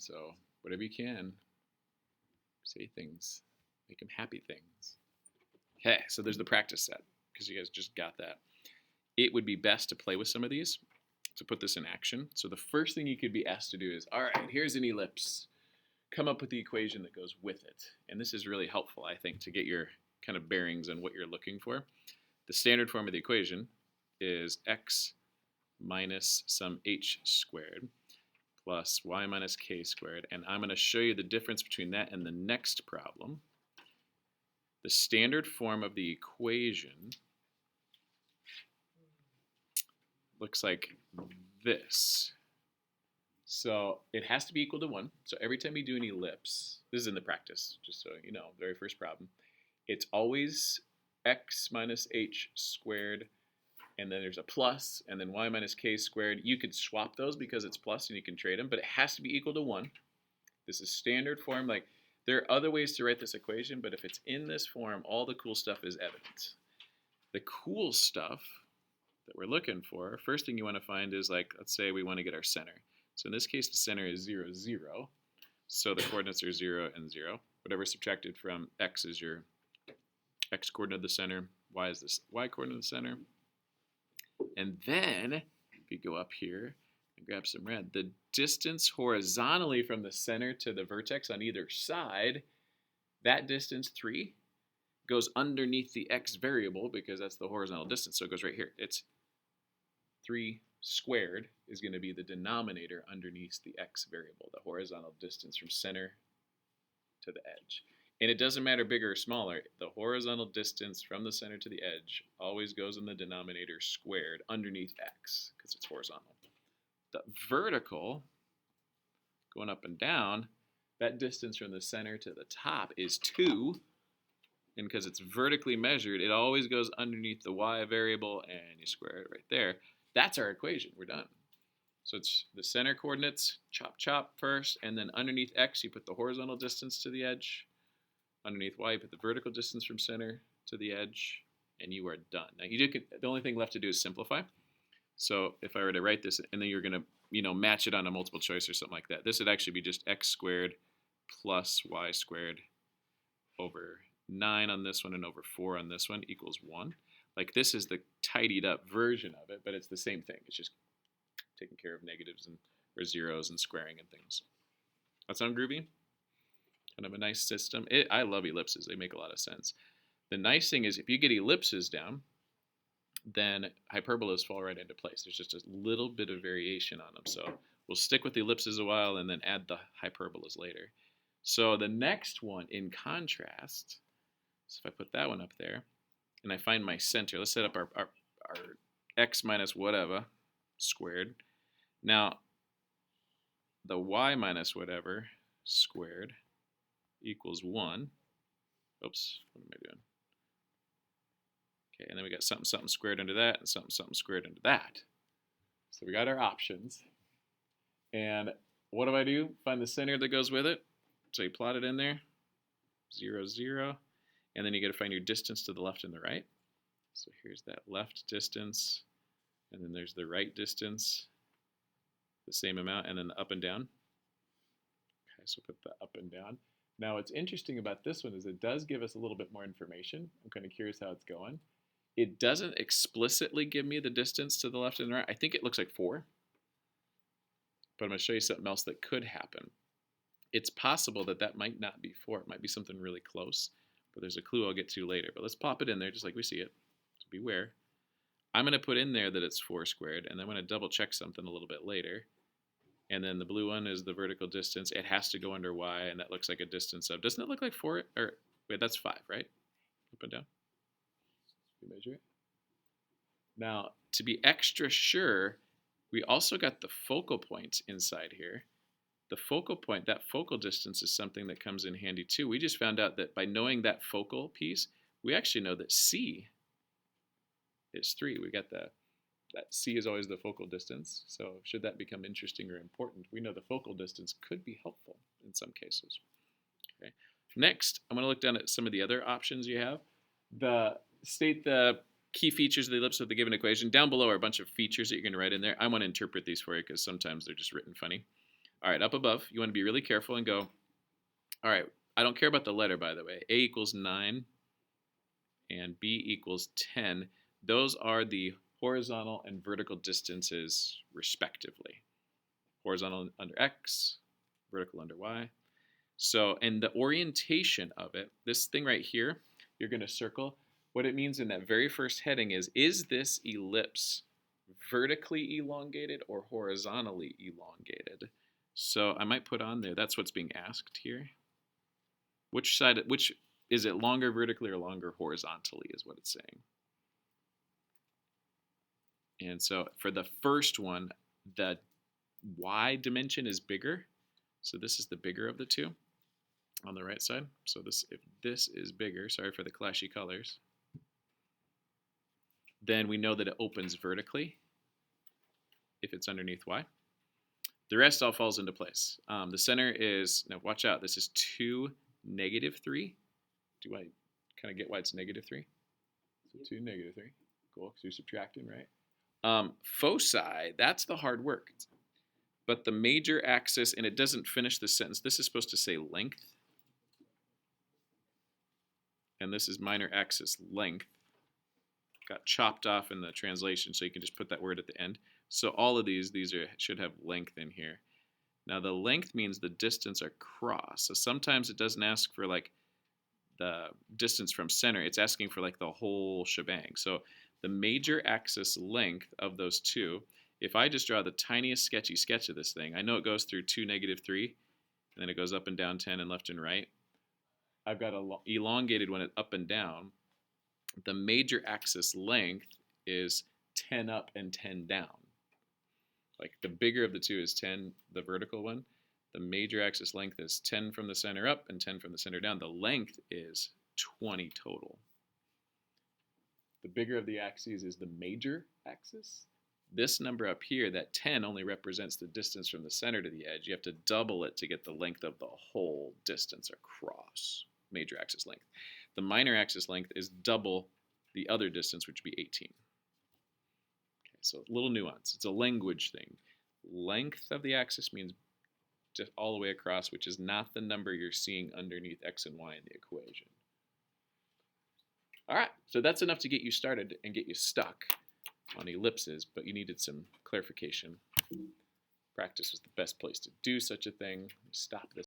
So whatever you can, say things, make them happy things. Okay, so there's the practice set, because you guys just got that. It would be best to play with some of these to put this in action. So the first thing you could be asked to do is, all right, here's an ellipse. Come up with the equation that goes with it. And this is really helpful, I think, to get your kind of bearings on what you're looking for. The standard form of the equation is x minus some h squared plus y minus k squared. And I'm going to show you the difference between that and the next problem. The standard form of the equation looks like this. So it has to be equal to 1. So every time you do an ellipse, this is in the practice, just so you know, very first problem, it's always x minus h squared, and then there's a plus, and then y minus k squared. You could swap those because it's plus and you can trade them, but it has to be equal to 1. This is standard form. Like, there are other ways to write this equation, but if it's in this form, all the cool stuff is evident. The cool stuff that we're looking for, first thing you want to find is, like, let's say we want to get our center. So in this case, the center is 0, 0. So the coordinates are 0 and 0. Whatever subtracted from x is your x coordinate of the center. Y is this y coordinate of the center. And then, if you go up here and grab some red, the distance horizontally from the center to the vertex on either side, that distance, 3, goes underneath the x variable because that's the horizontal distance. So it goes right here. It's 3 squared is going to be the denominator underneath the x variable, the horizontal distance from center to the edge. And it doesn't matter bigger or smaller, the horizontal distance from the center to the edge always goes in the denominator squared underneath x because it's horizontal. The vertical, going up and down, that distance from the center to the top is 2. And because it's vertically measured, it always goes underneath the y variable, and you square it right there. That's our equation. We're done. So it's the center coordinates, chop, chop first, and then underneath x, you put the horizontal distance to the edge. Underneath y, you put the vertical distance from center to the edge, and you are done. Now, the only thing left to do is simplify. So if I were to write this, and then you're going to, match it on a multiple choice or something like that, this would actually be just x squared plus y squared over 9 on this one and over 4 on this one equals 1. Like, this is the tidied up version of it, but it's the same thing. It's just taking care of negatives or zeros and squaring and things. That sound groovy? Kind of a nice system. I love ellipses. They make a lot of sense. The nice thing is if you get ellipses down, then hyperbolas fall right into place. There's just a little bit of variation on them. So we'll stick with the ellipses a while and then add the hyperbolas later. So the next one, in contrast, so if I put that one up there, and I find my center, let's set up our x minus whatever squared. Now, the y minus whatever squared equals 1. Oops, what am I doing? Okay, and then we got something, something squared under that, and something, something squared under that. So we got our options. And what do? Find the center that goes with it. So you plot it in there, 0, 0. And then you got to find your distance to the left and the right. So here's that left distance, and then there's the right distance, the same amount, and then the up and down. Okay, so put the up and down. Now what's interesting about this one is it does give us a little bit more information. I'm kind of curious how it's going. It doesn't explicitly give me the distance to the left and the right. I think it looks like 4. But I'm going to show you something else that could happen. It's possible that might not be 4. It might be something really close. But there's a clue I'll get to later. But let's pop it in there just like we see it. So beware. I'm going to put in there that it's 4 squared, and I'm going to double check something a little bit later. And then the blue one is the vertical distance. It has to go under y, and that looks like a distance of, doesn't it look like 4? Or wait, that's 5, right? Up and down. You measure it. Now, to be extra sure, we also got the focal point inside here. The focal point, that focal distance is something that comes in handy too. We just found out that by knowing that focal piece, we actually know that C is 3. We got that C is always the focal distance. So should that become interesting or important, we know the focal distance could be helpful in some cases. Okay. Next, I'm going to look down at some of the other options you have. State the key features of the ellipse of the given equation. Down below are a bunch of features that you're going to write in there. I want to interpret these for you because sometimes they're just written funny. All right, up above, you want to be really careful and go, all right, I don't care about the letter, by the way. A equals 9 and B equals 10. Those are the horizontal and vertical distances, respectively. Horizontal under X, vertical under Y. So, and the orientation of it, this thing right here, you're going to circle. What it means in that very first heading is this ellipse vertically elongated or horizontally elongated? So I might put on there, that's what's being asked here. Which is it, longer vertically or longer horizontally is what it's saying. And so for the first one, the Y dimension is bigger. So this is the bigger of the two on the right side. So if this is bigger, sorry for the clashy colors, then we know that it opens vertically if it's underneath Y. The rest all falls into place. The center is, now watch out, this is 2, -3. Do I kind of get why it's -3? So 2, -3. Cool, because you're subtracting, right? Foci, that's the hard work. But the major axis, and it doesn't finish the sentence, this is supposed to say length. And this is minor axis length. Got chopped off in the translation, so you can just put that word at the end. So all of these should have length in here. Now the length means the distance across. So sometimes it doesn't ask for like the distance from center. It's asking for like the whole shebang. So the major axis length of those two, if I just draw the tiniest sketchy sketch of this thing, I know it goes through 2, -3, and then it goes up and down 10 and left and right. I've got an elongated one up and down. The major axis length is 10 up and 10 down. Like the bigger of the two is 10, the vertical one. The major axis length is 10 from the center up and 10 from the center down. The length is 20 total. The bigger of the axes is the major axis. This number up here, that 10, only represents the distance from the center to the edge. You have to double it to get the length of the whole distance across, major axis length. The minor axis length is double the other distance, which would be 18. Okay, so a little nuance. It's a language thing. Length of the axis means just all the way across, which is not the number you're seeing underneath x and y in the equation. All right, so that's enough to get you started and get you stuck on ellipses, but you needed some clarification. Practice was the best place to do such a thing. Stop this.